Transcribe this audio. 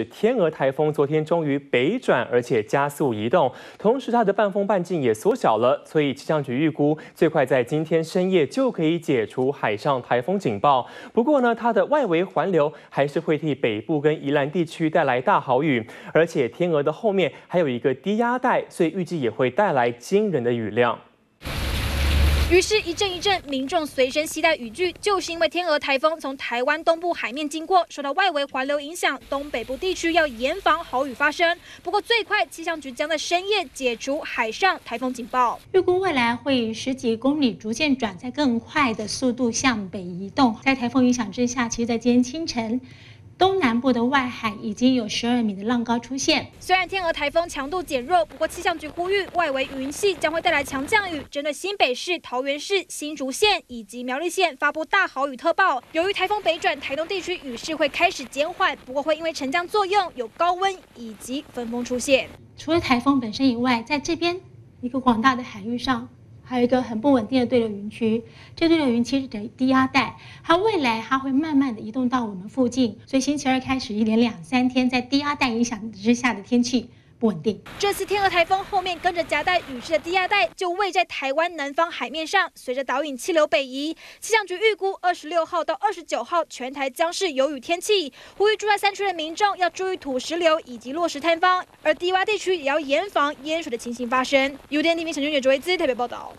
天鹅台风昨天终于北转，而且加速移动，同时它的半风半径也缩小了，所以气象局预估最快在今天深夜就可以解除海上台风警报。不过呢，它的外围环流还是会替北部跟宜兰地区带来大豪雨，而且天鹅的后面还有一个低压带，所以预计也会带来惊人的雨量。 于是，一阵一阵，民众随身携带雨具，就是因为天鹅台风从台湾东部海面经过，受到外围环流影响，东北部地区要严防豪雨发生。不过，最快气象局将在深夜解除海上台风警报，预估未来会以10几公里逐渐转在更快的速度向北移动。在台风影响之下，其实在今天清晨。 东南部的外海已经有12米的浪高出现。虽然天鹅台风强度减弱，不过气象局呼吁，外围云系将会带来强降雨，针对新北市、桃园市、新竹县以及苗栗县发布大豪雨特报。由于台风北转，台东地区雨势会开始减缓，不过会因为沉降作用，有高温以及分风出现。除了台风本身以外，在这边一个广大的海域上。 还有一个很不稳定的对流云区，这对流云区是低压带，它未来它会慢慢的移动到我们附近，所以星期二开始一连2、3天在低压带影响之下的天气不稳定。这次天鹅台风后面跟着夹带雨势的低压带就位在台湾南方海面上，随着导引气流北移，气象局预估26号到29号全台将是有雨天气，呼吁住在山区的民众要注意土石流以及落石坍方，而低洼地区也要严防淹水的情形发生。UDN TV 陈俊杰、卓维姿特别报道。